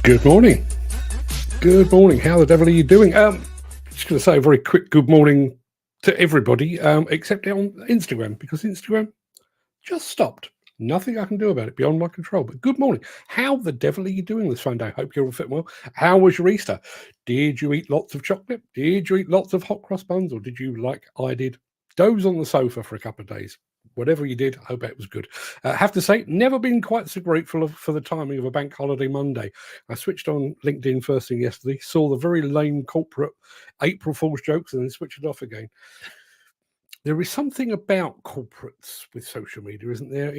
Good morning. Good morning. How the devil are you doing? Just going to say a very quick good morning to everybody, except on Instagram, because Instagram just stopped. Nothing I can do about it beyond my control. But good morning. How the devil are you doing this Sunday? Hope you're all fit and well. How was your Easter? Did you eat lots of chocolate? Did you eat lots of hot cross buns? Or did you, like I did, doze on the sofa for a couple of days? Whatever you did, I hope it was good. Have to say, never been quite so grateful for the timing of a bank holiday Monday. I switched on LinkedIn first thing yesterday, saw the very lame corporate April Fool's jokes, and then switched it off again. There is something about corporates with social media, isn't there?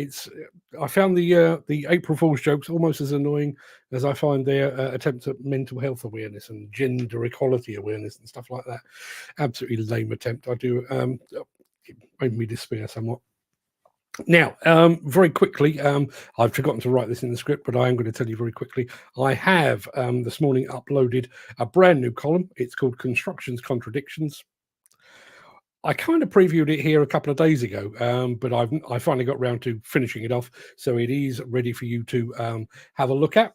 I found the April Fool's jokes almost as annoying as I find their attempts at mental health awareness and gender equality awareness and stuff like that. Absolutely lame attempt. It made me despair somewhat. Now, very quickly, I've forgotten to write this in the script, but I am going to tell you very quickly. I have this morning uploaded a brand new column. It's called Construction's Contradictions. I kind of previewed it here a couple of days ago, but I finally got around to finishing it off, so it is ready for you to have a look at.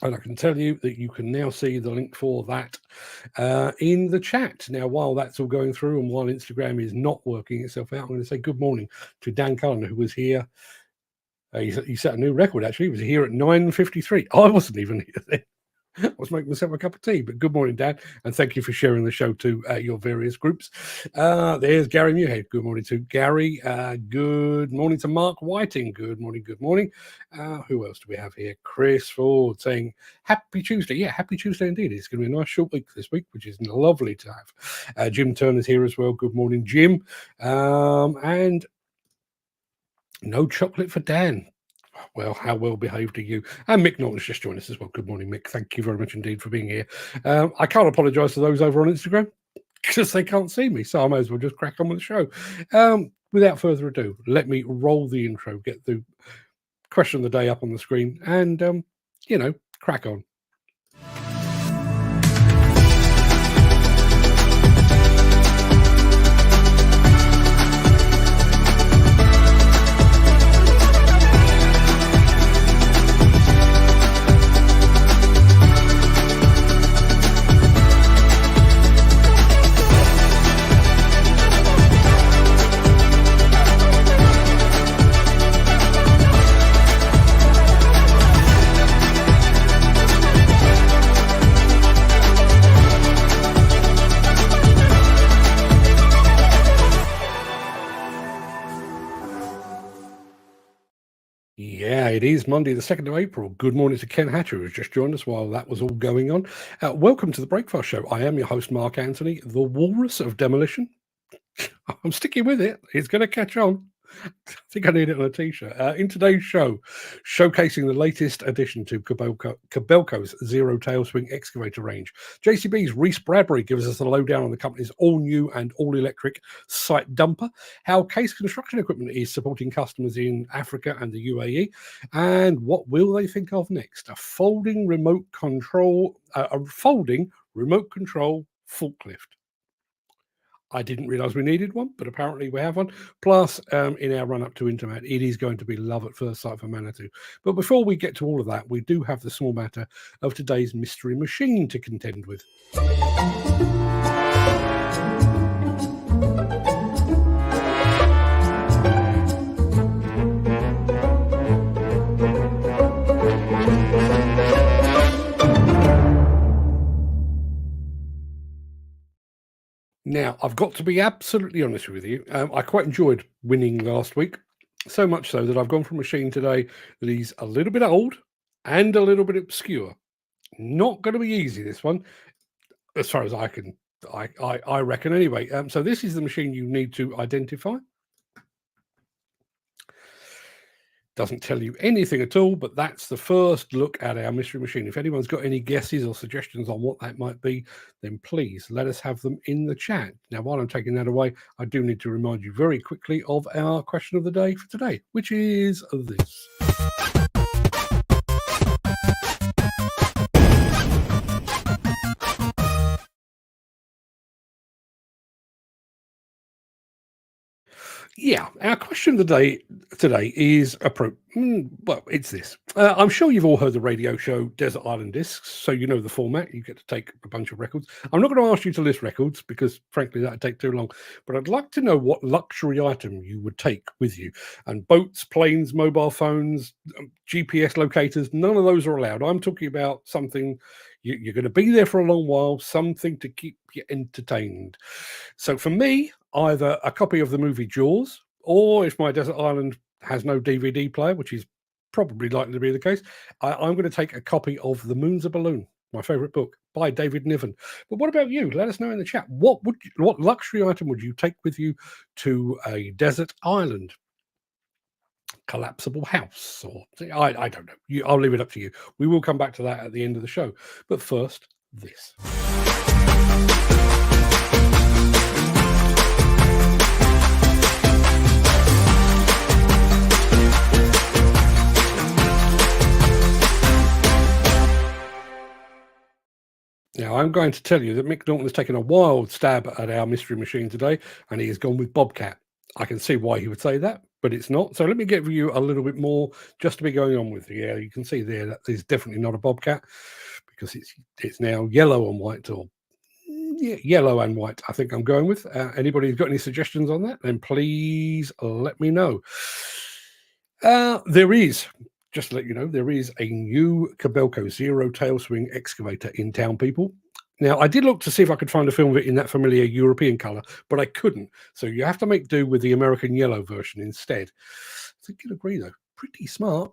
And I can tell you that you can now see the link for that in the chat. Now, while that's all going through and while Instagram is not working itself out, I'm going to say good morning to Dan Cullen, who was here. He set a new record, actually. He was here at 9:53. I wasn't even here then. I was making myself a cup of tea, but good morning, Dan, and thank you for sharing the show to your various groups. There's Gary Muirhead. Good morning to Gary. Good morning to Mark Whiting. Good morning, good morning. Who else do we have here? Chris Ford saying, happy Tuesday. Yeah, happy Tuesday indeed. It's going to be a nice short week this week, which is lovely to have. Jim Turner's here as well. Good morning, Jim. And no chocolate for Dan. Well, how well behaved are you? And Mick Norton's just joined us as well. Good morning, Mick. Thank you very much indeed for being here. I can't apologise to those over on Instagram because they can't see me, so I may as well just crack on with the show. Without further ado, let me roll the intro, get the question of the day up on the screen, and, crack on. Yeah, it is Monday, the 2nd of April. Good morning to Ken Hatcher, who's just joined us while that was all going on. Welcome to the Breakfast Show. I am your host, Mark Anthony, the Walrus of Demolition. I'm sticking with it. It's going to catch on. I think I need it on a t-shirt. In today's show, showcasing the latest addition to Kobelco's zero tail swing excavator range. JCB's Reese Bradbury gives us the lowdown on the company's all-new and all-electric site dumper, how Case Construction Equipment is supporting customers in Africa and the UAE, and what will they think of next? A folding remote control forklift. I didn't realise we needed one, but apparently we have one. Plus, in our run-up to Intermat, it is going to be love at first sight for Manitou. But before we get to all of that, we do have the small matter of today's mystery machine to contend with. Now, I've got to be absolutely honest with you. I quite enjoyed winning last week, so much so that I've gone for a machine today that is a little bit old and a little bit obscure. Not going to be easy, this one, as far as I reckon anyway. So this is the machine you need to identify. Doesn't tell you anything at all, but that's the first look at our mystery machine. If anyone's got any guesses or suggestions on what that might be, then please let us have them in the chat. Now, while I'm taking that away, I do need to remind you very quickly of our question of the day for today, which is this. Yeah, our question of the day today is well, it's this. I'm sure you've all heard the radio show Desert Island Discs, so you know the format. You get to take a bunch of records. I'm not going to ask you to list records because, frankly, that'd take too long. But I'd like to know what luxury item you would take with you. And boats, planes, mobile phones, GPS locators, none of those are allowed. I'm talking about something you're going to be there for a long while, something to keep you entertained. So for me, either a copy of the movie Jaws, or if my desert island has no DVD player, which is probably likely to be the case, I'm going to take a copy of The Moon's a Balloon, my favourite book by David Niven. But what about you? Let us know in the chat. What luxury item would you take with you to a desert island? Collapsible house, or I don't know. I'll leave it up to you. We will come back to that at the end of the show. But first, this. Now, I'm going to tell you that Mick Norton has taken a wild stab at our mystery machine today, and he has gone with Bobcat. I can see why he would say that, but it's not. So let me give you a little bit more just to be going on with. Yeah, you can see there that there's definitely not a Bobcat because it's now yellow and white, or yellow and white. I think I'm going with. Anybody who's got any suggestions on that, then please let me know. There is. Just to let you know, there is a new Kobelco zero tail swing excavator in town, people. Now, I did look to see if I could find a film of it in that familiar European colour, but I couldn't. So you have to make do with the American yellow version instead. I think you'll agree, though. Pretty smart.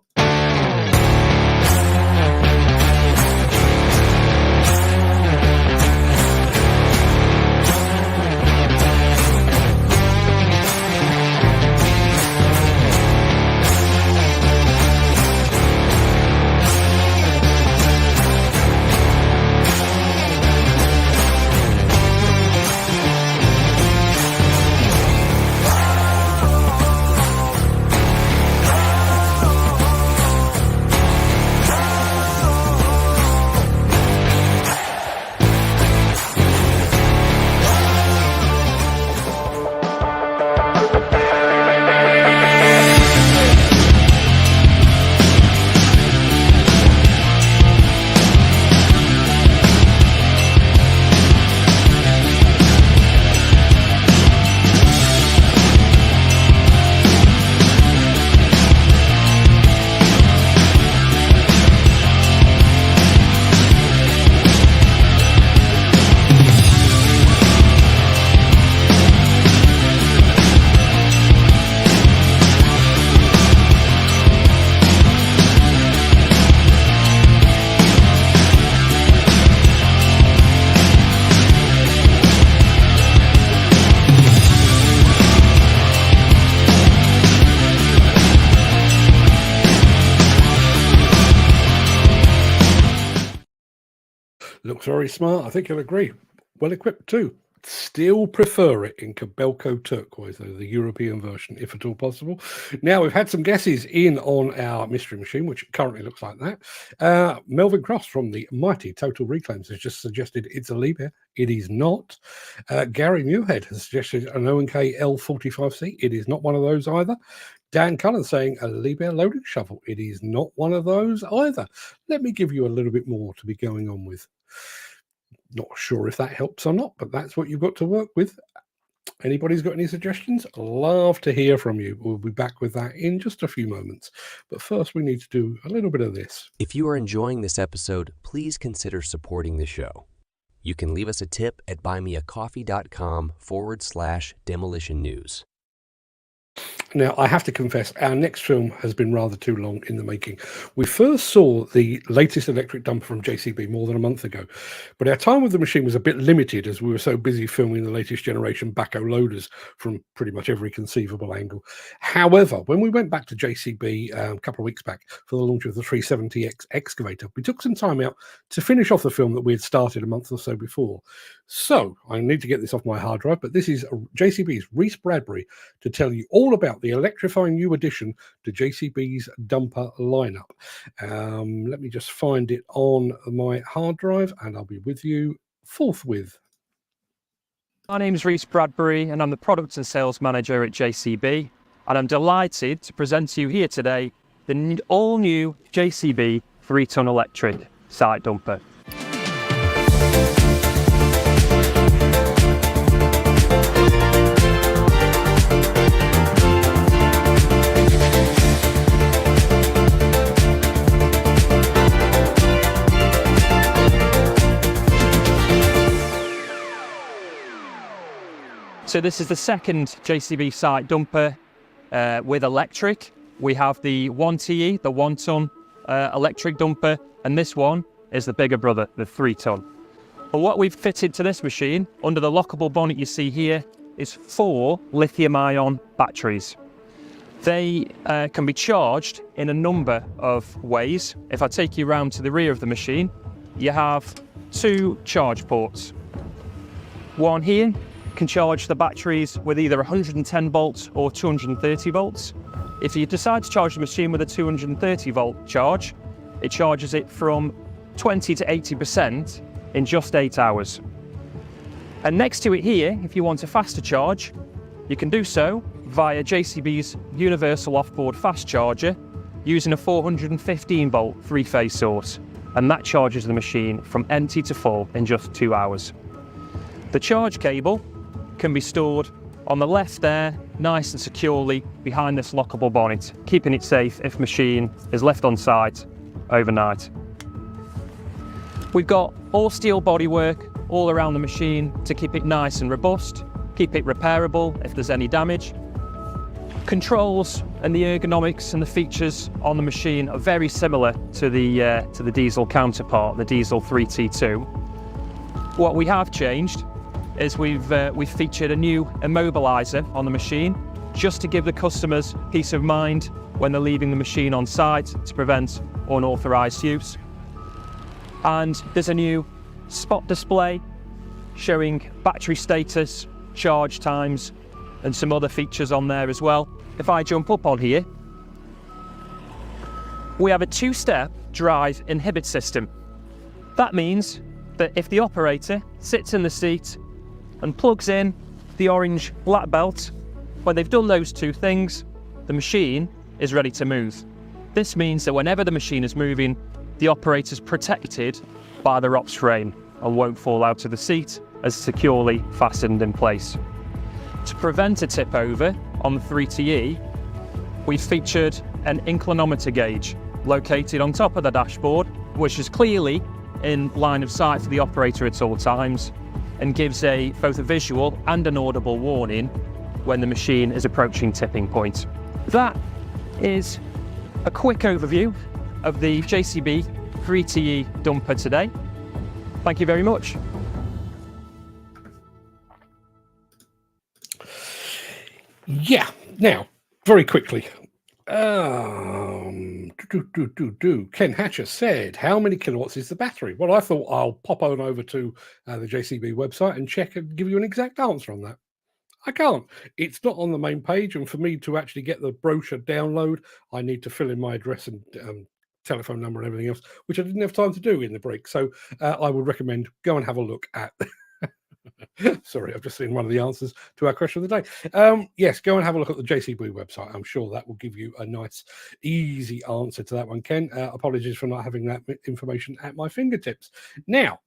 Looks very smart. I think you'll agree. Well equipped too. Still prefer it in Kobelco turquoise, though, the European version, if at all possible. Now, we've had some guesses in on our mystery machine, which currently looks like that. Melvin Cross from the mighty Total Reclaims has just suggested it's a Liebherr. It is not. Gary Muirhead has suggested an O&K L45C. It is not one of those either. Dan Cullen saying a Liebherr loading shovel. It is not one of those either. Let me give you a little bit more to be going on with. Not sure if that helps or not, but that's what you've got to work with. Anybody's got any suggestions? Love to hear from you. We'll be back with that in just a few moments. But first, we need to do a little bit of this. If you are enjoying this episode, please consider supporting the show. You can leave us a tip at buymeacoffee.com/demolition news. Now, I have to confess, our next film has been rather too long in the making. We first saw the latest electric dumper from JCB more than a month ago, but our time with the machine was a bit limited as we were so busy filming the latest generation backhoe loaders from pretty much every conceivable angle. However, when we went back to JCB a couple of weeks back for the launch of the 370X excavator, we took some time out to finish off the film that we had started a month or so before. So I need to get this off my hard drive, but this is JCB's Reese Bradbury to tell you all about the electrifying new addition to JCB's dumper lineup. Let me just find it on my hard drive and I'll be with you forthwith. My name's Reece Bradbury and I'm the Product and Sales Manager at JCB, and I'm delighted to present to you here today the all-new JCB 3-ton electric site dumper. So this is the second JCB site dumper with electric. We have the 1TE, the 1-ton electric dumper, and this one is the bigger brother, the 3-ton. But what we've fitted to this machine, under the lockable bonnet you see here, is 4 lithium-ion batteries. They can be charged in a number of ways. If I take you round to the rear of the machine, you have 2 charge ports. One here can charge the batteries with either 110 volts or 230 volts. If you decide to charge the machine with a 230 volt charge, it charges it from 20 to 80% in just 8 hours. And next to it here, if you want a faster charge, you can do so via JCB's universal offboard fast charger using a 415 volt 3-phase source, and that charges the machine from empty to full in just 2 hours. The charge cable can be stored on the left there, nice and securely behind this lockable bonnet, keeping it safe if machine is left on site overnight. We've got all steel bodywork all around the machine to keep it nice and robust, keep it repairable if there's any damage. Controls and the ergonomics and the features on the machine are very similar to the diesel counterpart, the diesel 3T2. What we have changed is we've featured a new immobiliser on the machine, just to give the customers peace of mind when they're leaving the machine on site to prevent unauthorised use. And there's a new spot display showing battery status, charge times, and some other features on there as well. If I jump up on here, we have a 2-step drive inhibit system. That means that if the operator sits in the seat and plugs in the orange black belt, when they've done those 2 things, the machine is ready to move. This means that whenever the machine is moving, the operator's protected by the ROPS frame and won't fall out of the seat as securely fastened in place. To prevent a tip over on the 3TE, we've featured an inclinometer gauge located on top of the dashboard, which is clearly in line of sight for the operator at all times, and gives both a visual and an audible warning when the machine is approaching tipping point. That is a quick overview of the JCB 3TE dumper today. Thank you very much. Yeah, now, very quickly. Ken Hatcher said, how many kilowatts is the battery? Well, I thought I'll pop on over to the JCB website and check and give you an exact answer on that. I can't. It's not on the main page, and for me to actually get the brochure download, I need to fill in my address and telephone number and everything else, which I didn't have time to do in the break. So I would recommend go and have a look at sorry, I've just seen one of the answers to our question of the day. Yes, go and have a look at the JCB website. I'm sure that will give you a nice, easy answer to that one, Ken. Apologies for not having that information at my fingertips. Now,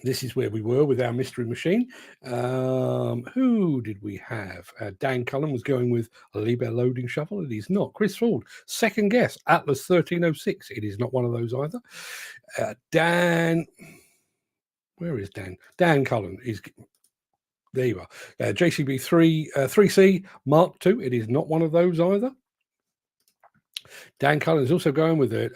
this is where we were with our mystery machine. Who did we have? Dan Cullen was going with a Liebherr loading shovel. It is not. Chris Ford, second guess, Atlas 1306. It is not one of those either. Dan... Where is Dan? Dan Cullen is, there you are. JCB 3C Mark II. It is not one of those either. Dan Cullen is also going with a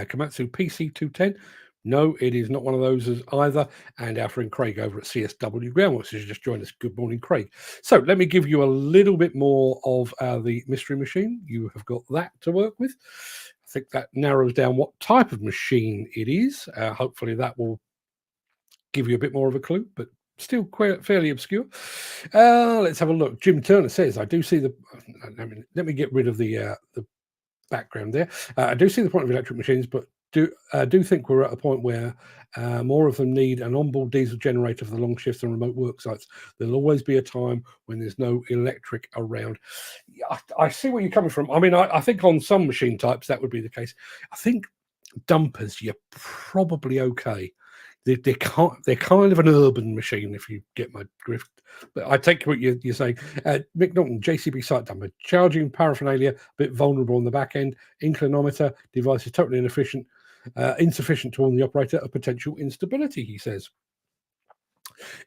Komatsu PC210. No, it is not one of those either. And our friend Craic over at CSW Groundworks has just joined us. Good morning, Craic. So let me give you a little bit more of the mystery machine. You have got that to work with. I think that narrows down what type of machine it is. Hopefully that will give you a bit more of a clue, but still quite fairly obscure. Let's have a look. Jim Turner says, I do see the... let me get rid of the background there. I do see the point of electric machines, but do think we're at a point where more of them need an onboard diesel generator for the long shifts and remote work sites. There'll always be a time when there's no electric around. I see where you're coming from. I mean, I think on some machine types that would be the case. I think dumpers, you're probably okay. They're kind of an urban machine, if you get my drift. But I take what you're saying. Mick Norton, JCB site dumper, charging paraphernalia, a bit vulnerable on the back end. Inclinometer device is totally inefficient, insufficient to warn the operator of potential instability, he says.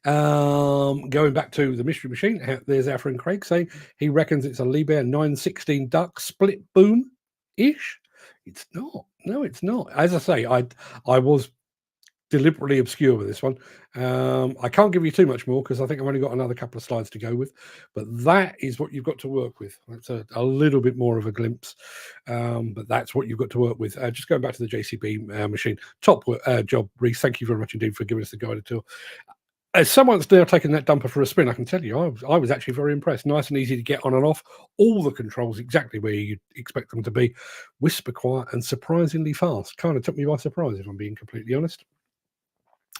Going back to the mystery machine, there's our friend Craic saying he reckons it's a Liebherr 916 duck split boom-ish. It's not. No, it's not. As I say, I was deliberately obscure with this one. I can't give you too much more because I think I've only got another couple of slides to go with, but that is what you've got to work with. That's a little bit more of a glimpse, but that's what you've got to work with. Just going back to the JCB machine, top job, Reese. Thank you very much indeed for giving us the guided tour. As someone's now taken that dumper for a spin, I can tell you, I was actually very impressed. Nice and easy to get on and off. All the controls exactly where you'd expect them to be. Whisper quiet and surprisingly fast. Kind of took me by surprise, if I'm being completely honest.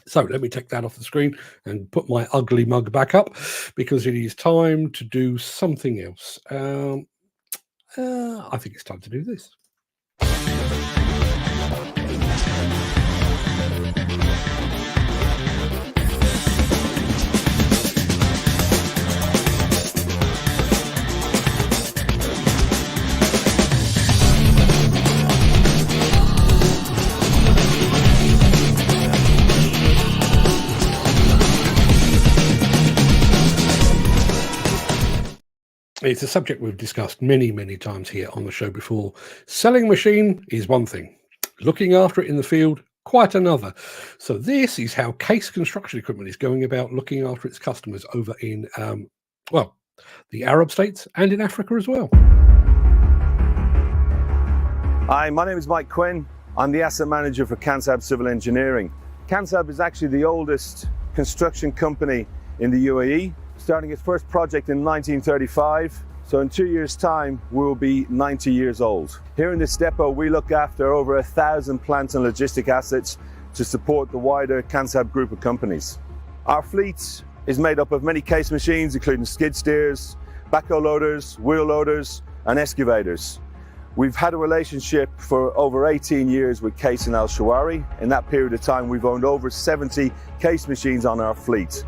So let me take that off the screen and put my ugly mug back up because it is time to do something else. I think it's time to do this. It's a subject we've discussed many, many times here on the show before. Selling a machine is one thing. Looking after it in the field, quite another. So this is how Case Construction Equipment is going about looking after its customers over in, the Arab states and in Africa as well. Hi, my name is Mike Quinn. I'm the asset manager for Kansab Civil Engineering. Kansab is actually the oldest construction company in the UAE, starting its first project in 1935. So in 2 years' time, we will be 90 years old. Here in this depot, we look after over 1,000 plant and logistic assets to support the wider Kansab group of companies. Our fleet is made up of many case machines, including skid steers, backhoe loaders, wheel loaders, and excavators. We've had a relationship for over 18 years with Case and Al Shawari. In that period of time, we've owned over 70 case machines on our fleet.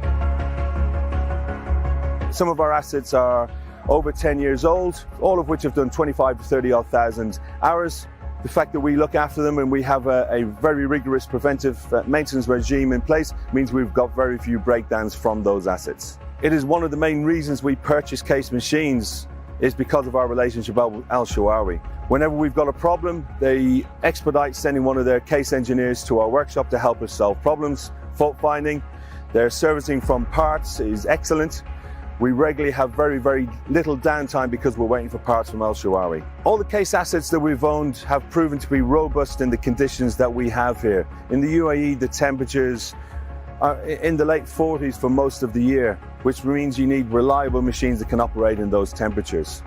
Some of our assets are over 10 years old, all of which have done 25 to 30 thousand hours. The fact that we look after them and we have a very rigorous preventive maintenance regime in place means we've got very few breakdowns from those assets. It is one of the main reasons we purchase case machines is because of our relationship with Al Shawari. Whenever we've got a problem, they expedite sending one of their case engineers to our workshop to help us solve problems, fault finding. Their servicing from parts is excellent. We regularly have very, very little downtime because we're waiting for parts from Al Shawari. All the case assets that we've owned have proven to be robust in the conditions that we have here. In the UAE, the temperatures are in the late 40s for most of the year, which means you need reliable machines that can operate in those temperatures.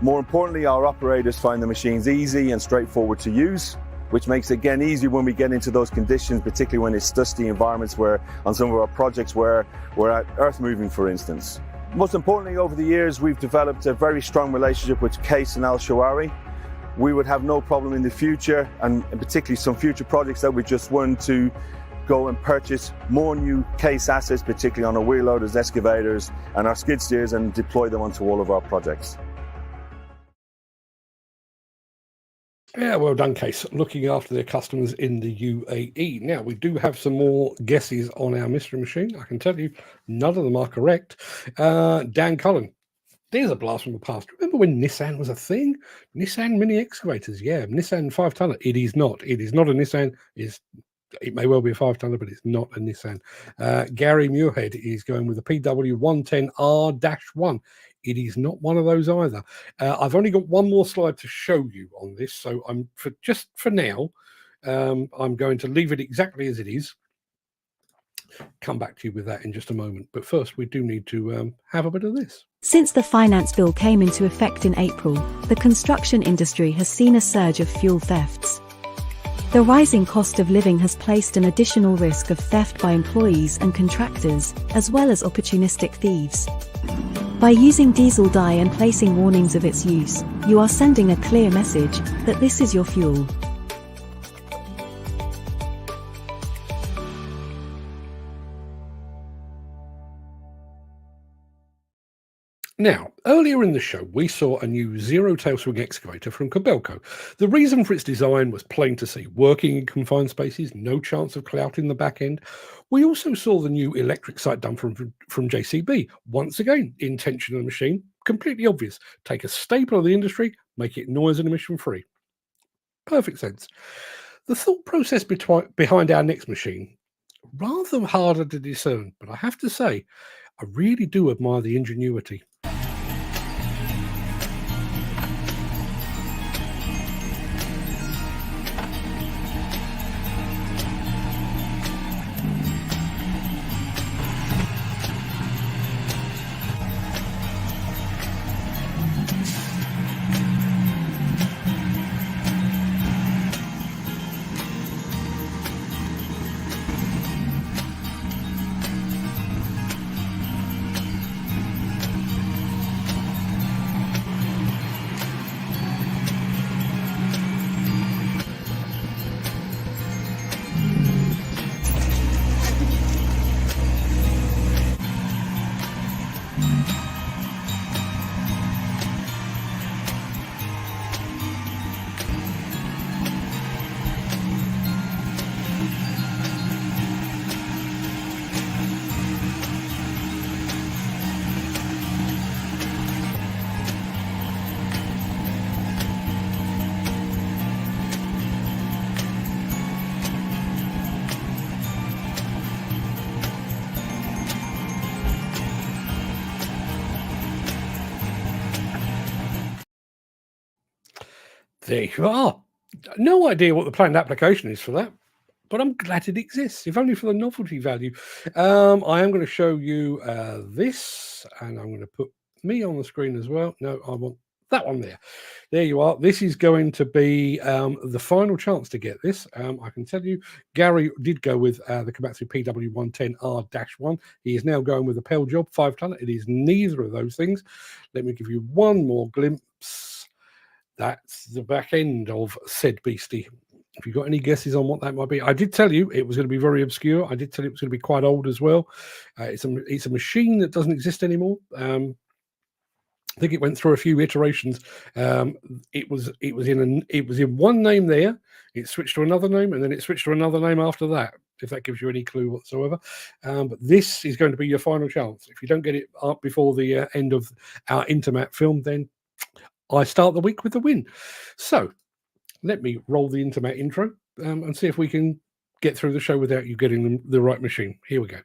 More importantly, our operators find the machines easy and straightforward to use, which makes it again easy when we get into those conditions, particularly when it's dusty environments where on some of our projects where we're at earth moving, for instance. Most importantly, over the years, we've developed a very strong relationship with Case and Al Shawari. We would have no problem in the future, and particularly some future projects that we just won, to go and purchase more new Case assets, particularly on our wheel loaders, excavators, and our skid steers, and deploy them onto all of our projects. Yeah, well done, Case. Looking after their customers in the UAE. Now, we do have some more guesses on our mystery machine. I can tell you, none of them are correct. Dan Cullen. There's a blast from the past. Remember when Nissan was a thing? Nissan mini excavators. Yeah, Nissan 5-tonner. It is not. It is not a Nissan. It may well be a 5-tonner, but it's not a Nissan. Gary Muirhead is going with a PW 110R-1. It is not one of those either. I've only got one more slide to show you on this, so for now, I'm going to leave it exactly as it is. Come back to you with that in just a moment. But first, we do need to have a bit of this. Since the finance bill came into effect in April, the construction industry has seen a surge of fuel thefts. The rising cost of living has placed an additional risk of theft by employees and contractors, as well as opportunistic thieves. By using diesel dye and placing warnings of its use, you are sending a clear message that this is your fuel. Now, earlier in the show, we saw a new zero-tail swing excavator from Kobelco. The reason for its design was plain to see: working in confined spaces, no chance of clout in the back end. We also saw the new electric sight done from JCB. Once again, intention of the machine, completely obvious. Take a staple of the industry, make it noise and emission free. Perfect sense. The thought process behind our next machine, rather harder to discern, but I have to say, I really do admire the ingenuity. There you are. No idea what the planned application is for that, but I'm glad it exists, if only for the novelty value. I am going to show you this, and I'm going to put me on the screen as well. No, I want that one there. There you are. This is going to be the final chance to get this. I can tell you, Gary did go with the Komatsu PW110R-1. He is now going with the Pell Job 5-ton. It is neither of those things. Let me give you one more glimpse. That's the back end of said beastie. If you've got any guesses on what that might be, I did tell you it was going to be very obscure. I did tell you it was going to be quite old as well. It's a machine that doesn't exist anymore. I think it went through a few iterations. It was in one name there. It switched to another name, and then it switched to another name after that, if that gives you any clue whatsoever. But this is going to be your final chance. If you don't get it up before the end of our Intermat film, then I start the week with the win. So let me roll the Intermat intro and see if we can get through the show without you getting the right machine. Here we go.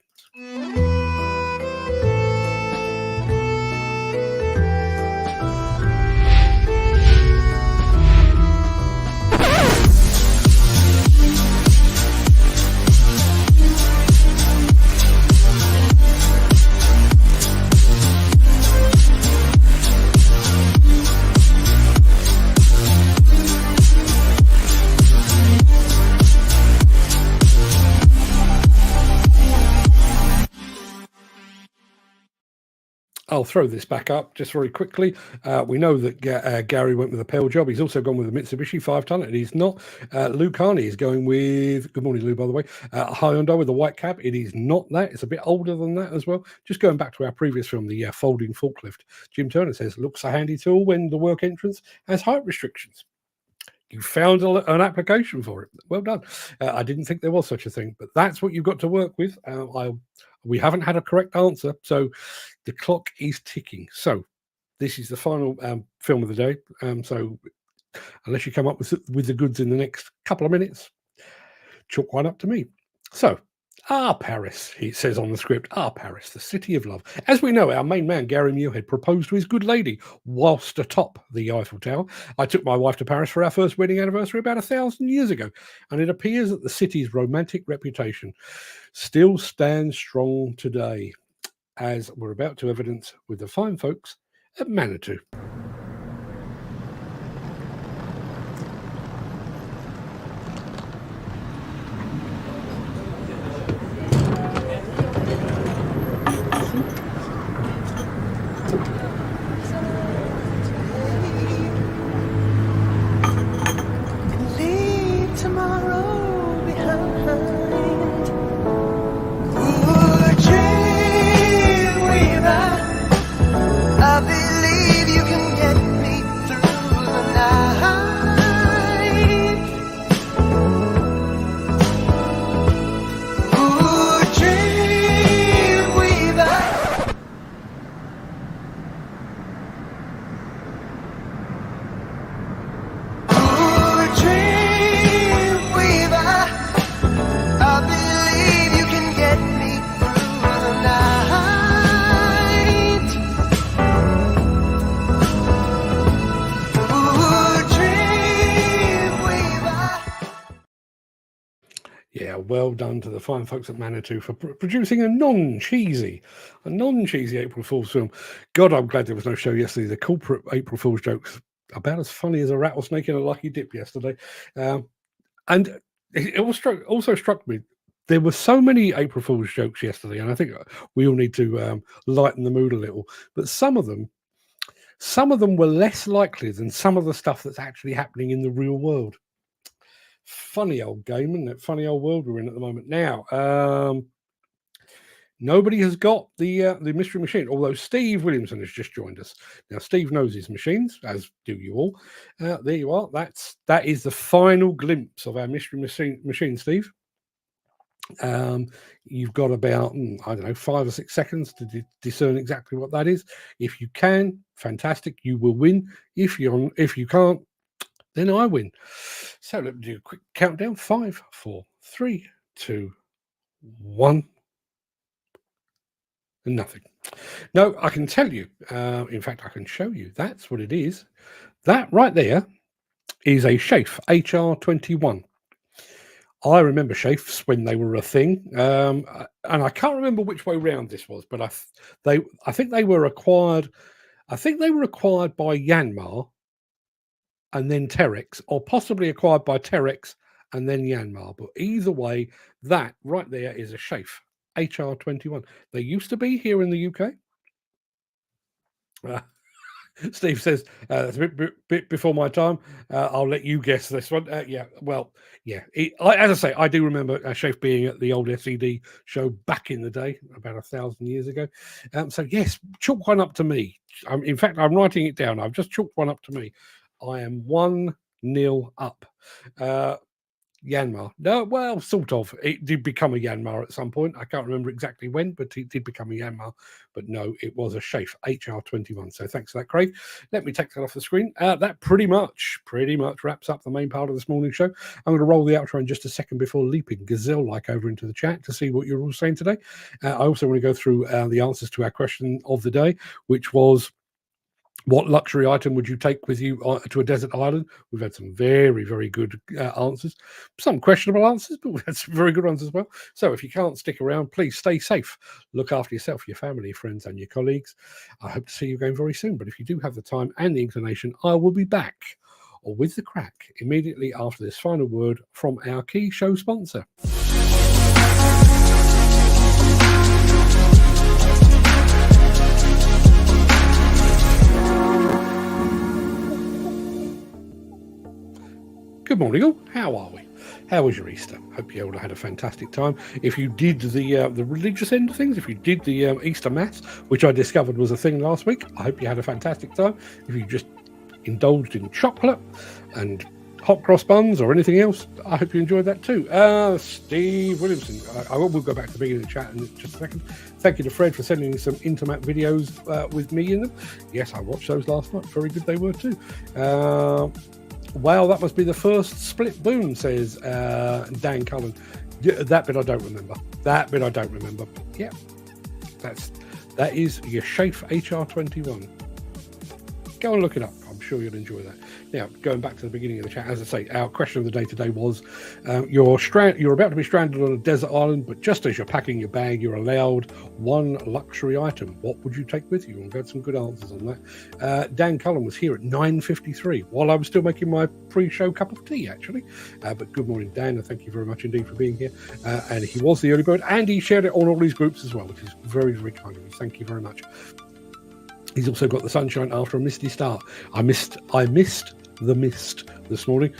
I'll throw this back up just very quickly. We know that Gary went with a Pell Job. He's also gone with a Mitsubishi 5-ton. It is not. Lou Carney is going with, good morning, Lou, by the way, a Hyundai with a white cab. It is not that. It's a bit older than that as well. Just going back to our previous film, the folding forklift. Jim Turner says, looks a handy tool when the work entrance has height restrictions. You found an application for it. Well done. I didn't think there was such a thing, but that's what you've got to work with. We haven't had a correct answer, so the clock is ticking. So this is the final film of the day. So unless you come up with the goods in the next couple of minutes, chalk one up to me. So, Paris, he says on the script, Paris, the city of love. As we know, our main man, Gary Muirhead, proposed to his good lady whilst atop the Eiffel Tower. I took my wife to Paris for our first wedding anniversary about 1,000 years ago, and it appears that the city's romantic reputation still stands strong today, as we're about to evidence with the fine folks at Manitou. Leave tomorrow behind. Ooh, dreamweaver, I believe you can get me through the night. Ooh, dreamweaver. Ooh, dreamweaver, I believe you can get me through the night. Ooh, dreamweaver. Yeah, well done to the fine folks at Manitou for producing a non-cheesy April Fool's film. God, I'm glad there was no show yesterday. The corporate April Fool's jokes about as funny as a rattlesnake in a lucky dip yesterday. And it also struck me, there were so many April Fool's jokes yesterday, and I think we all need to lighten the mood a little. But some of them were less likely than some of the stuff that's actually happening in the real world. Funny old game, isn't it? Funny old world we're in at the moment. Now, nobody has got the mystery machine, although Steve Williamson has just joined us. Now, Steve knows his machines, as do you all. There you are. That is the final glimpse of our mystery machine, Steve. You've got about, I don't know, 5 or 6 seconds to discern exactly what that is. If you can, fantastic, you will win. If you can't, then I win. So let me do a quick countdown. 5, 4, 3, 2, 1. And nothing. No, I can tell you. In fact, I can show you. That's what it is. That right there is a Chafe HR21. I remember Chafes when they were a thing, and I can't remember which way round this was, but I think they were acquired. I think they were acquired by Yanmar, and then Terex, or possibly acquired by Terex and then Yanmar. But either way, that right there is a Chafe HR21. They used to be here in the UK. Steve says, that's a bit before my time. I'll let you guess this one. Yeah, well, yeah. As I say, I do remember Chafe being at the old SED show back in the day, about 1,000 years ago. So, yes, chalk one up to me. In fact, I'm writing it down. I've just chalked one up to me. I am 1-0 up. Yanmar. No, well, sort of. It did become a Yanmar at some point. I can't remember exactly when, but it did become a Yanmar. But no, it was a Chafe HR21. So thanks for that, Craig. Let me take that off the screen. That pretty much wraps up the main part of this morning's show. I'm going to roll the outro in just a second before leaping gazelle-like over into the chat to see what you're all saying today. I also want to go through the answers to our question of the day, which was, what luxury item would you take with you to a desert island? We've had some very, very good answers. Some questionable answers, but we've had some very good ones as well. So if you can't stick around, please stay safe. Look after yourself, your family, friends, and your colleagues. I hope to see you again very soon. But if you do have the time and the inclination, I will be back with the Craic immediately after this final word from our key show sponsor. Good morning, all. How are we? How was your Easter? Hope you all had a fantastic time. If you did the religious end of things, if you did the Easter Mass, which I discovered was a thing last week, I hope you had a fantastic time. If you just indulged in chocolate and hot cross buns or anything else, I hope you enjoyed that too. Steve Williamson, I will go back to the beginning of the chat in just a second. Thank you to Fred for sending some Intermat videos with me in them. Yes, I watched those last night. Very good they were too. Wow, that must be the first split boom, says Dan Cullen. Yeah, that bit I don't remember. But yeah, that is your Chafe HR21. Go and look it up. I'm sure you'll enjoy that. Now, going back to the beginning of the chat, as I say, our question of the day today was, you're about to be stranded on a desert island, but just as you're packing your bag, you're allowed one luxury item. What would you take with you? And we've had some good answers on that. Dan Cullen was here at 9:53 while I was still making my pre-show cup of tea, actually. But good morning, Dan, and thank you very much indeed for being here. And he was the early bird, and he shared it on all these groups as well, which is very, very kind of you. Thank you very much. He's also got the sunshine after a misty start. I missed the mist this morning.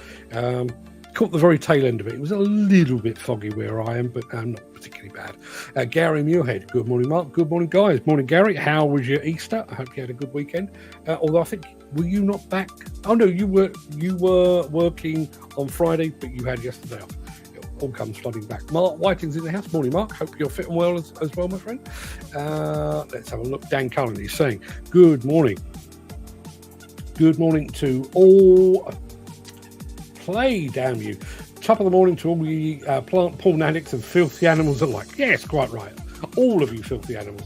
Caught the very tail end of it. It was a little bit foggy where I am, but not particularly bad. Gary Muirhead, good morning, Mark. Good morning, guys. Morning, Gary. How was your Easter? I hope you had a good weekend. Although I think, were you not back? Oh no, you were working on Friday, but you had yesterday off. It all comes flooding back. Mark Whiting's in the house. Morning, Mark. Hope you're fit and well as well, my friend. Let's have a look. Dan Cullen is saying, good morning. Good morning to all. Play, damn you. Top of the morning to all the plant porn addicts and filthy animals alike. Yes, quite right. All of you filthy animals.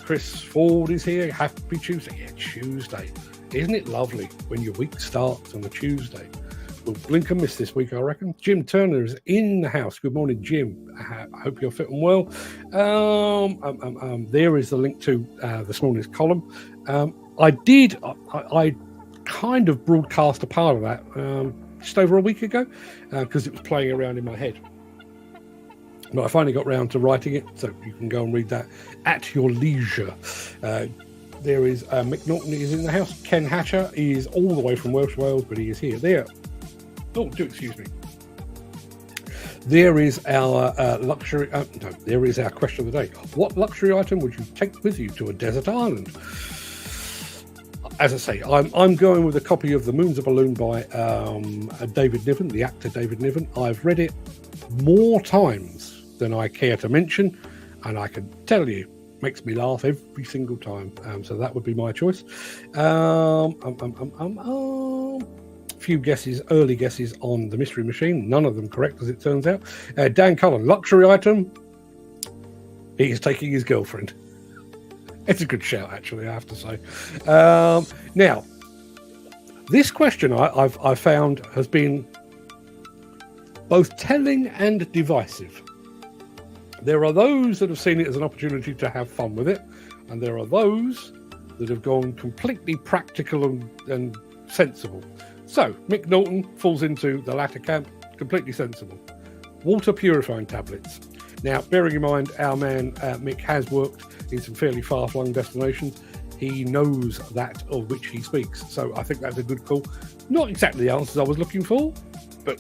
Chris Ford is here. Happy Tuesday. Yeah, Tuesday. Isn't it lovely when your week starts on a Tuesday? We'll blink and miss this week, I reckon. Jim Turner is in the house. Good morning, Jim. I hope you're fit and well. There is the link to this morning's column. I kind of broadcast a part of that just over a week ago because it was playing around in my head. But I finally got round to writing it, so you can go and read that at your leisure. There is Mick Norton is in the house. Ken Hatcher is all the way from Welsh Wales, but he is here. Excuse me. There is our luxury. There is our question of the day. What luxury item would you take with you to a desert island? As I say, I'm going with a copy of The Moon's a Balloon by David Niven, the actor David Niven. I've read it more times than I care to mention, and I can tell you, makes me laugh every single time. So that would be my choice. Few guesses, early guesses on the Mystery Machine. None of them correct, as it turns out. Dan Cullen, luxury item. He is taking his girlfriend. It's a good shout, actually, I have to say. Now, this question I've found has been both telling and divisive. There are those that have seen it as an opportunity to have fun with it, and there are those that have gone completely practical and sensible. So, Mick Norton falls into the latter camp, completely sensible. Water purifying tablets. Now, bearing in mind, our man Mick has worked in some fairly far-flung destinations. He knows that of which he speaks. So I think that's a good call. Not exactly the answers I was looking for, but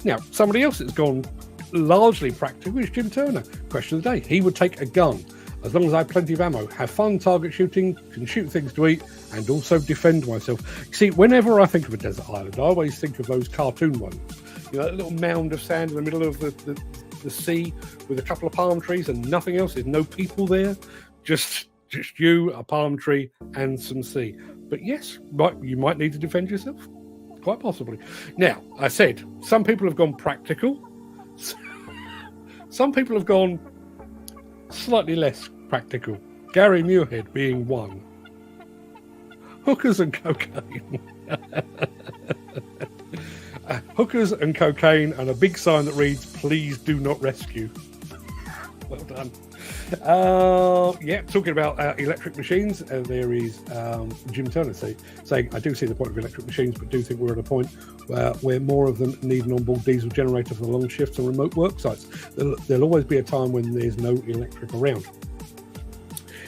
now somebody else that's gone largely practical is Jim Turner. Question of the day. He would take a gun. As long as I have plenty of ammo, have fun target shooting, can shoot things to eat, and also defend myself. See, whenever I think of a desert island, I always think of those cartoon ones. You know, that little mound of sand in the middle of the sea with a couple of palm trees and nothing else. There's no people there, just you, a palm tree, and some sea. But yes, you might need to defend yourself, quite possibly. Now, I said some people have gone practical. Some people have gone slightly less practical. Gary Muirhead being one. Hookers and cocaine. Hookers and cocaine and a big sign that reads, "Please do not rescue." Well done. Talking about electric machines, there is Jim Turner saying, I do see the point of electric machines, but do think we're at a point where more of them need an onboard diesel generator for the long shifts and remote work sites. There'll always be a time when there's no electric around.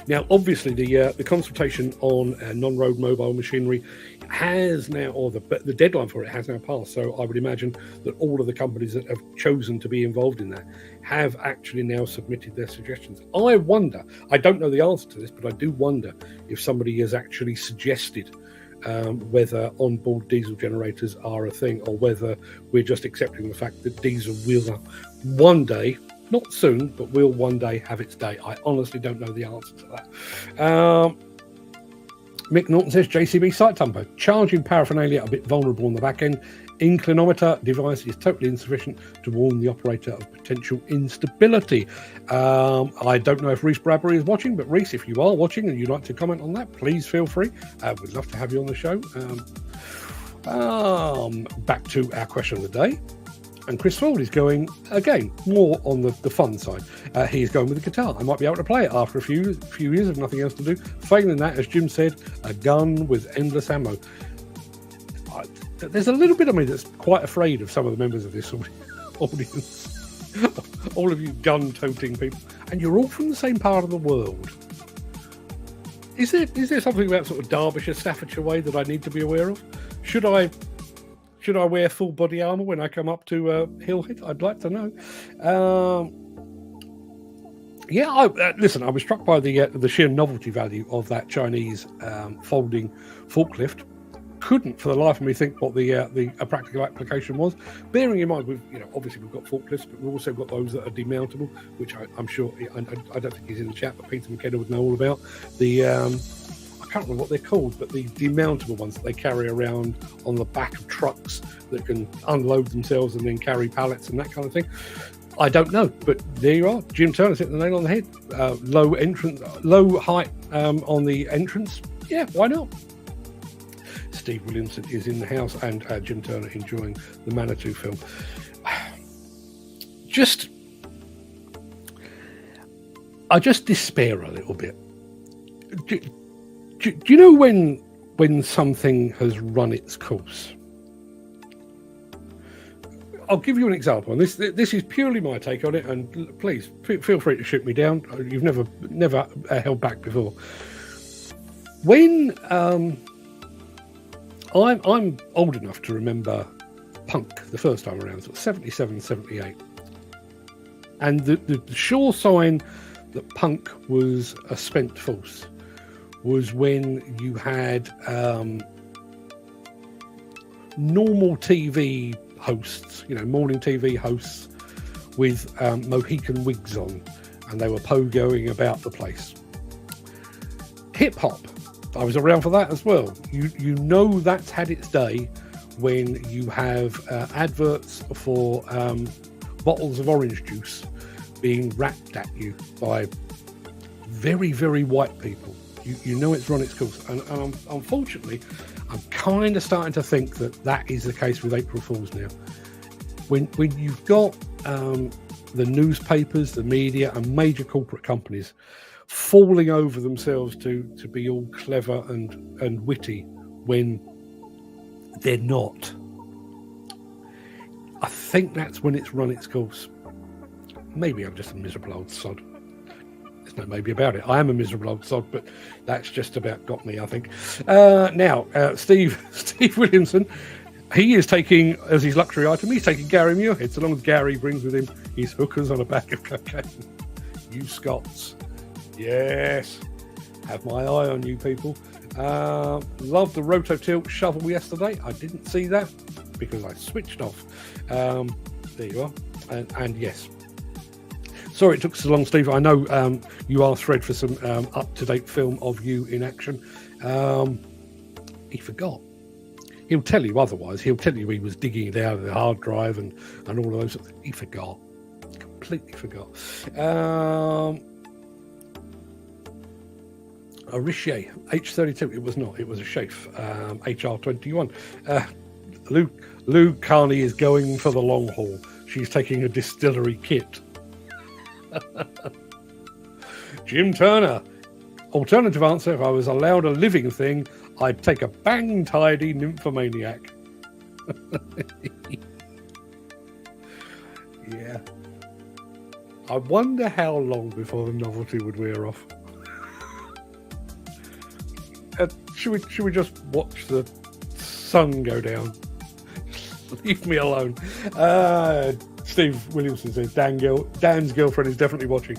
Now, obviously, the consultation on non-road mobile machinery has now, or the deadline for it has now passed. So I would imagine that all of the companies that have chosen to be involved in that have actually now submitted their suggestions. I wonder, I don't know the answer to this, but I do wonder if somebody has actually suggested whether onboard diesel generators are a thing, or whether we're just accepting the fact that diesel will one day, not soon, but will one day have its day. I honestly don't know the answer to that. Mick Norton says, JCB site tempo. Charging paraphernalia a bit vulnerable on the back end. Inclinometer device is totally insufficient to warn the operator of potential instability. I don't know if Reese Bradbury is watching, but Reese, if you are watching and you'd like to comment on that, please feel free. We'd love to have you on the show. Back to our question of the day. And Chris Ford is going, again, more on the fun side. He's going with a guitar. I might be able to play it after a few years of nothing else to do. Failing that, as Jim said, a gun with endless ammo. There's a little bit of me that's quite afraid of some of the members of this audience. All of you gun-toting people. And you're all from the same part of the world. Is there something about sort of Derbyshire, Staffordshire way that I need to be aware of? Should I wear full body armour when I come up to Hillhead? I'd like to know. Listen, I was struck by the sheer novelty value of that Chinese folding forklift. Couldn't for the life of me think what the practical application was. Bearing in mind, obviously we've got forklifts, but we've also got those that are demountable, which I'm sure I don't think he's in the chat, but Peter McKenna would know all about the. I can't remember what they're called, but the demountable ones that they carry around on the back of trucks that can unload themselves and then carry pallets and that kind of thing. I don't know, but there you are. Jim Turner's hit the nail on the head. Low height on the entrance. Yeah, why not? Steve Williamson is in the house, and Jim Turner enjoying the Manitou film. I just despair a little bit. Do you know when something has run its course? I'll give you an example, and this is purely my take on it. And please feel free to shoot me down. You've never held back before. When I'm old enough to remember punk the first time around, so 77, 78. And the sure sign that punk was a spent force was when you had normal TV hosts, morning TV hosts with Mohican wigs on, and they were pogoing about the place. Hip-hop, I was around for that as well. You know that's had its day when you have adverts for bottles of orange juice being rapped at you by very, very white people. You know it's run its course. And unfortunately, I'm kind of starting to think that is the case with April Fools now. When you've got the newspapers, the media, and major corporate companies falling over themselves to be all clever and witty when they're not, I think that's when it's run its course. Maybe I'm just a miserable old sod. There's no maybe about it. I am a miserable old sod, but that's just about got me, I think. Now, Steve Williamson, he is taking, as his luxury item, he's taking Gary Muirhead, so long as Gary brings with him his hookers on a bag of cocaine. You Scots. Yes. Have my eye on you people. Loved the rototilt shovel yesterday. I didn't see that because I switched off. There you are. And yes. Sorry it took so long, Steve. I know you asked Fred for some up-to-date film of you in action. He forgot. He'll tell you otherwise. He'll tell you he was digging it out of the hard drive and all of those. He forgot. Completely forgot. A Richier H32. It was not. It was a Chafe HR21. Lou Carney is going for the long haul. She's taking a distillery kit. Jim Turner. Alternative answer: if I was allowed a living thing, I'd take a bang tidy nymphomaniac. Yeah. I wonder how long before the novelty would wear off. Should we just watch the sun go down? Leave me alone. Steve Williamson says Dan's girlfriend is definitely watching.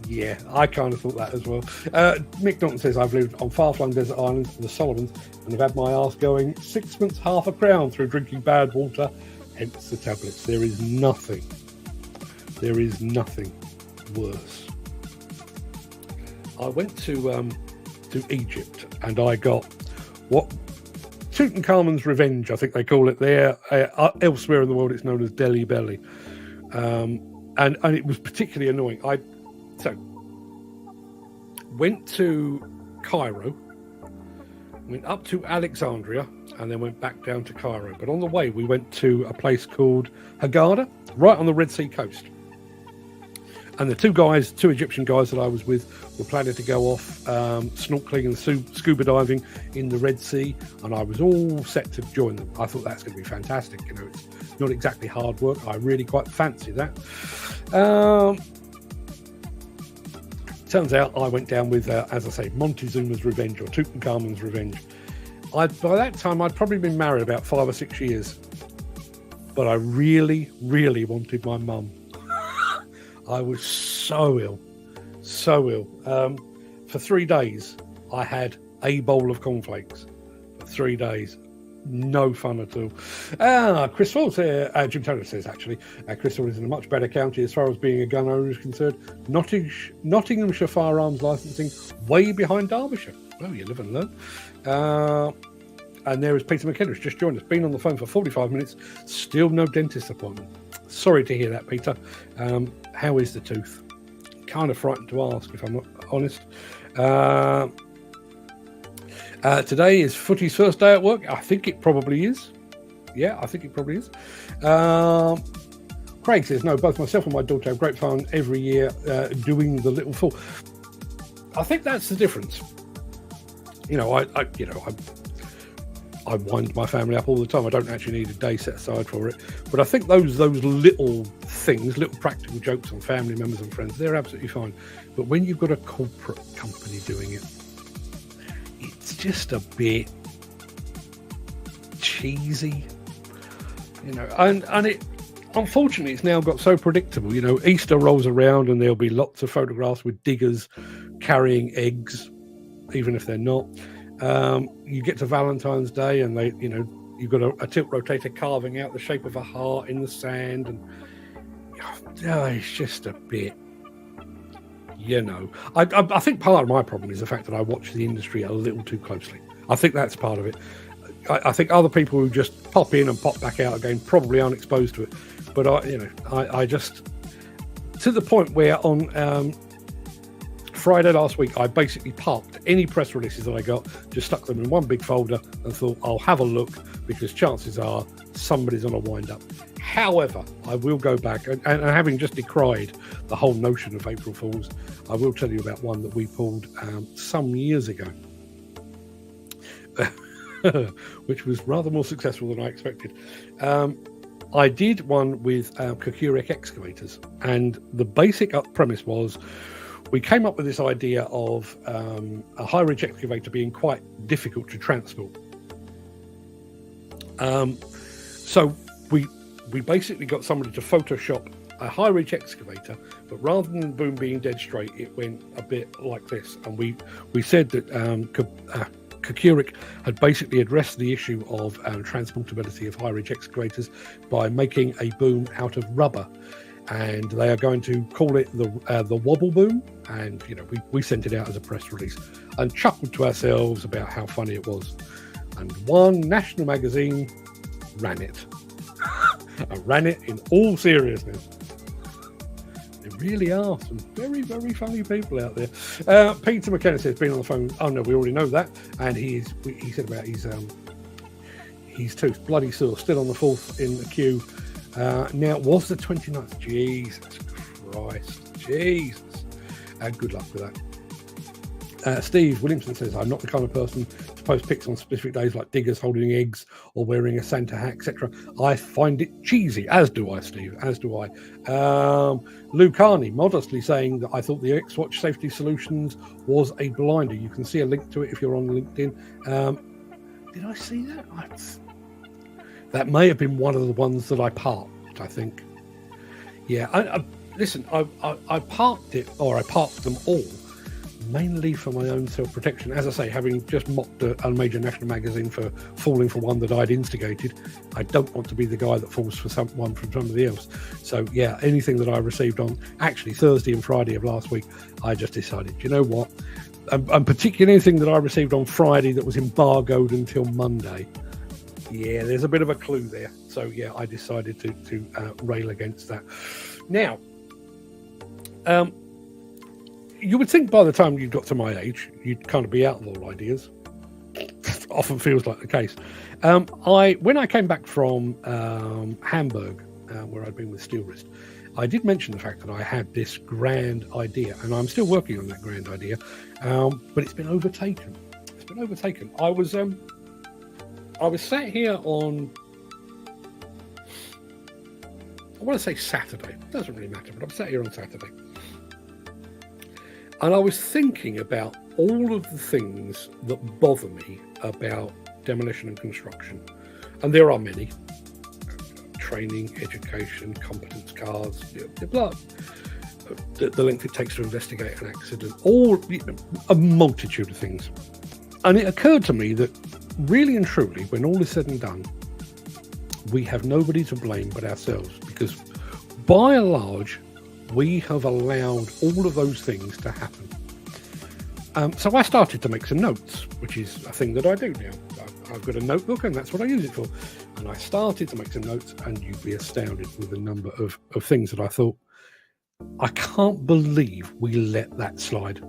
Yeah, I kind of thought that as well. Mick Norton says I've lived on far-flung desert islands, the Solomons, and have had my arse going sixpence half a crown through drinking bad water, hence the tablets. There is nothing worse. I went to Egypt and I got what Tutankhamun's Revenge, I think they call it there. Elsewhere in the world, it's known as Delhi Belly, and it was particularly annoying. So went to Cairo, went up to Alexandria, and then went back down to Cairo. But on the way, we went to a place called Hurghada, right on the Red Sea coast. And the two Egyptian guys that I was with, were planning to go off snorkeling and scuba diving in the Red Sea, and I was all set to join them. I thought that's going to be fantastic. It's not exactly hard work. I really quite fancy that. turns out I went down with, as I say, Montezuma's Revenge or Tutankhamun's Revenge. By that time, I'd probably been married about 5 or 6 years. But I really, really wanted my mum. I was so ill. For 3 days, I had a bowl of cornflakes. For 3 days. No fun at all. Chris Ford says, Jim Taylor says, actually, Chris Ford is in a much better county as far as being a gun owner is concerned. Nottinghamshire firearms licensing way behind Derbyshire. Well, you live and learn. And there is Peter McKenna, just joined us, been on the phone for 45 minutes, still no dentist appointment. Sorry to hear that, Peter. How is the tooth? Kind of frightened to ask, if I'm not honest. Today is Footy's first day at work. I think it probably is. Yeah, I think it probably is. Craig says, no, both myself and my daughter have great fun every year doing the Little Fool. I think that's the difference. I wind my family up all the time. I don't actually need a day set aside for it. But I think those little things, little practical jokes on family members and friends, they're absolutely fine. But when you've got a corporate company doing it, it's just a bit cheesy, and it, unfortunately, it's now got so predictable. Easter rolls around and there'll be lots of photographs with diggers carrying eggs, even if they're not. You get to Valentine's Day and you've got a tilt rotator carving out the shape of a heart in the sand, and it's just a bit, I think part of my problem is the fact that I watch the industry a little too closely. I think that's part of it. I think other people who just pop in and pop back out again probably aren't exposed to it. But I just, to the point where on Friday last week, I basically parked any press releases that I got, just stuck them in one big folder and thought, I'll have a look because chances are somebody's on a wind up. However, I will go back and having just decried the whole notion of April Fools, I will tell you about one that we pulled some years ago, which was rather more successful than I expected. I did one with Craic excavators, and the basic premise was we came up with this idea of a high-reach excavator being quite difficult to transport. So we basically got somebody to Photoshop a high-reach excavator, but rather than the boom being dead straight, it went a bit like this. And we said that Craic had basically addressed the issue of transportability of high-reach excavators by making a boom out of rubber. And they are going to call it the wobble boom. And we sent it out as a press release and chuckled to ourselves about how funny it was. And one national magazine ran it. I ran it in all seriousness. There really are some very, very funny people out there. Peter McKenna says, been on the phone. Oh no, we already know that. And he said about his tooth, bloody sore, still on the fourth in the queue. Now, it was the 29th. Jesus Christ. Jesus. Good luck with that. Steve Williamson says, I'm not the kind of person to post pics on specific days like diggers holding eggs or wearing a Santa hat, etc. I find it cheesy, as do I, Steve, as do I. Lou Carney modestly saying that I thought the X-Watch Safety Solutions was a blinder. You can see a link to it if you're on LinkedIn. Did I see that? That may have been one of the ones that I parked, I think. Yeah, listen, I parked it, or I parked them all, mainly for my own self-protection. As I say, having just mocked a major national magazine for falling for one that I'd instigated, I don't want to be the guy that falls for someone from somebody else. So, yeah, anything that I received on, actually, Thursday and Friday of last week, I just decided, you know what? And particularly anything that I received on Friday that was embargoed until Monday, yeah, there's a bit of a clue there. So, yeah, I decided to rail against that. Now, you would think by the time you got to my age, you'd kind of be out of all ideas. Often feels like the case. When I came back from Hamburg, where I'd been with Steel Wrist, I did mention the fact that I had this grand idea, and I'm still working on that grand idea, but it's been overtaken. It's been overtaken. I was sat here on, I want to say Saturday. It doesn't really matter, but I'm sat here on Saturday. And I was thinking about all of the things that bother me about demolition and construction. And there are many. Training, education, competence cards, blah, the length it takes to investigate an accident, a multitude of things. And it occurred to me that really and truly, when all is said and done, we have nobody to blame but ourselves, because by and large, we have allowed all of those things to happen. So I started to make some notes, which is a thing that I do now. I've got a notebook and that's what I use it for. And I started to make some notes, and you'd be astounded with the number of things that I thought, I can't believe we let that slide.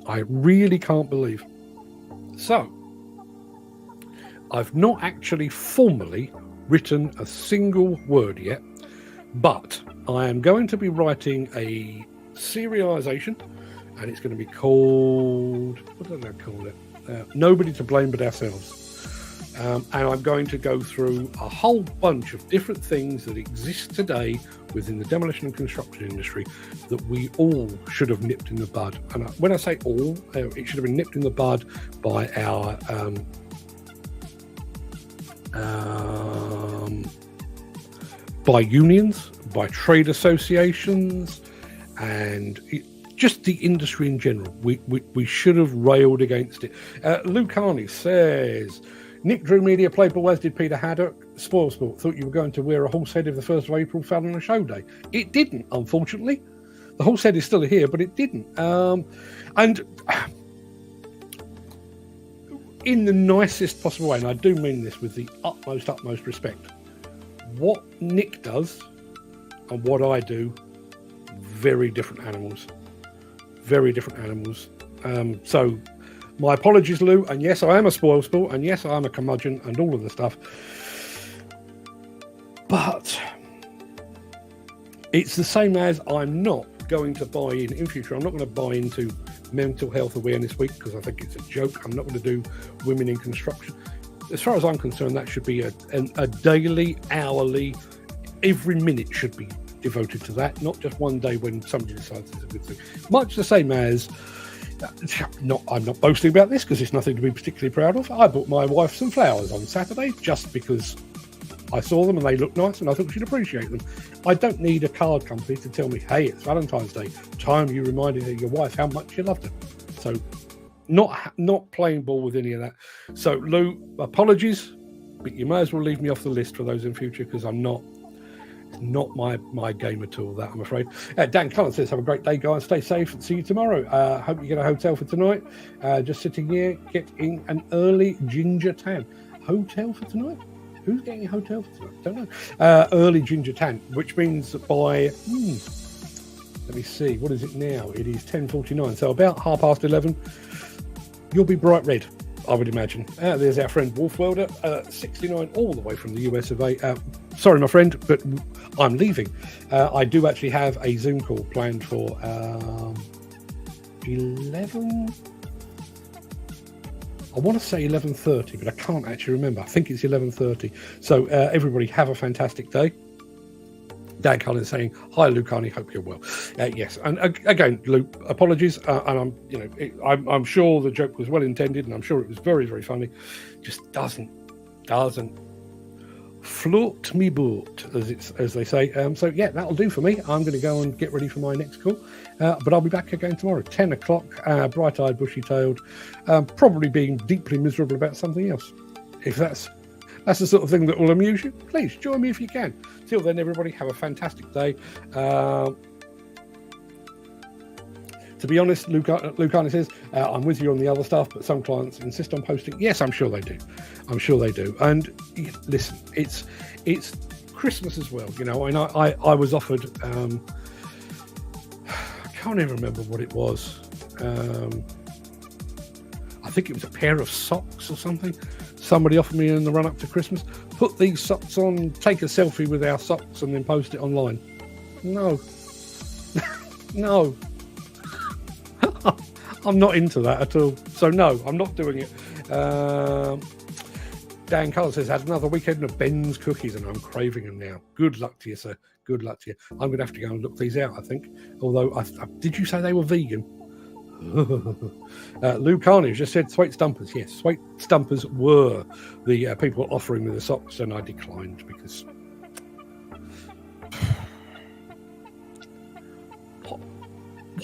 I really can't believe. So, I've not actually formally written a single word yet, but I am going to be writing a serialization, and it's going to be called, what did I call it? Nobody to Blame But Ourselves. And I'm going to go through a whole bunch of different things that exist today within the demolition and construction industry that we all should have nipped in the bud. And when I say all, it should have been nipped in the bud by our by unions, by trade associations, and just the industry in general. We should have railed against it. Luke Carney says, Nick Drew Media played ball, as did Peter Haddock. Spoil sport. Thought you were going to wear a horse head if the 1st of April fell on a show day. It didn't, unfortunately. The horse head is still here, but it didn't. And in the nicest possible way, and I do mean this with the utmost respect, what Nick does and what I do, very different animals. Very different animals. So my apologies, Lou. And yes, I am a spoil sport. And yes, I am a curmudgeon and all of the stuff. But it's the same as I'm not going to buy in future. I'm not going to buy into Mental Health Awareness Week because I think it's a joke. I'm not going to do Women in Construction. As far as I'm concerned, that should be a daily, hourly, every minute should be devoted to that, not just one day when somebody decides it's a good thing. Much the same as, I'm not boasting about this because it's nothing to be particularly proud of. I bought my wife some flowers on Saturday just because I saw them and they looked nice and I thought she'd appreciate them. I don't need a card company to tell me, hey, it's Valentine's Day, time you reminded your wife how much you loved her. So not playing ball with any of that. So Lou, apologies, but you may as well leave me off the list for those in future because I'm not my game at all, that I'm afraid. Dan Cullen says, have a great day, guys. Stay safe and see you tomorrow. Hope you get a hotel for tonight. Just sitting here, getting an early ginger tan. Hotel for tonight? Who's getting a hotel for tonight? Don't know. Early ginger tan, which means that by, let me see, what is it now? It is 10:49, so about 11:30, you'll be bright red, I would imagine. There's our friend Wolf Welder, 69, all the way from the US of A. Sorry, my friend, but I'm leaving. I do actually have a Zoom call planned for 11. I want to say 11:30, but I can't actually remember. I think it's 11:30. So everybody have a fantastic day. Dan Cullen saying, hi, Luke Carney, hope you're well. Yes, and again, Luke, apologies. And I'm sure the joke was well intended, and I'm sure it was very, very funny. Just doesn't float me boat, as they say. So yeah, that'll do for me. I'm going to go and get ready for my next call. But I'll be back again tomorrow, 10 o'clock, bright-eyed, bushy-tailed, probably being deeply miserable about something else. If that's the sort of thing that will amuse you, please join me if you can. Till then, everybody, have a fantastic day. To be honest, Luke Arnott says, I'm with you on the other stuff, but some clients insist on posting. Yes, I'm sure they do. And listen, it's Christmas as well, you know, and I was offered, I can't even remember what it was. I think it was a pair of socks or something. Somebody offered me in the run up to Christmas, put these socks on, take a selfie with our socks and then post it online. No. No. I'm not into that at all. So no, I'm not doing it. Dan Cullen says, had another weekend of Ben's cookies and I'm craving them now. Good luck to you, sir. Good luck to you. I'm going to have to go and look these out, I think. Although, did you say they were vegan? Lou Carnage just said Thwaite Stumpers. Yes, Thwaite Stumpers were the people offering me the socks, and I declined because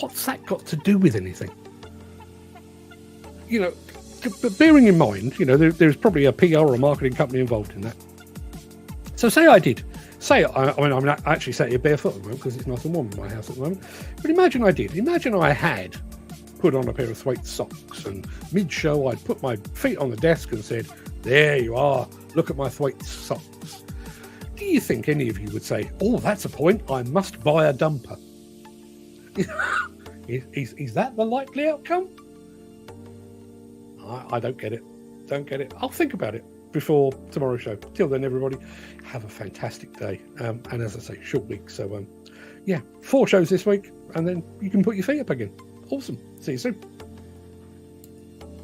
what's that got to do with anything? You know, but bearing in mind, you know, there's probably a PR or a marketing company involved in that. So say I did. I'm actually sat here barefoot at the moment because it's nice and warm in my house at the moment. But imagine I did. Imagine I had put on a pair of Thwaite socks, and mid-show I'd put my feet on the desk and said, "There you are, look at my Thwaite socks." Do you think any of you would say, "Oh, that's a point, I must buy a dumper"? Is that the likely outcome? I don't get it. Don't get it. I'll think about it before tomorrow's show. Till then, everybody, have a fantastic day. And as I say, short week. So, 4 shows this week, and then you can put your feet up again. Awesome. See you soon.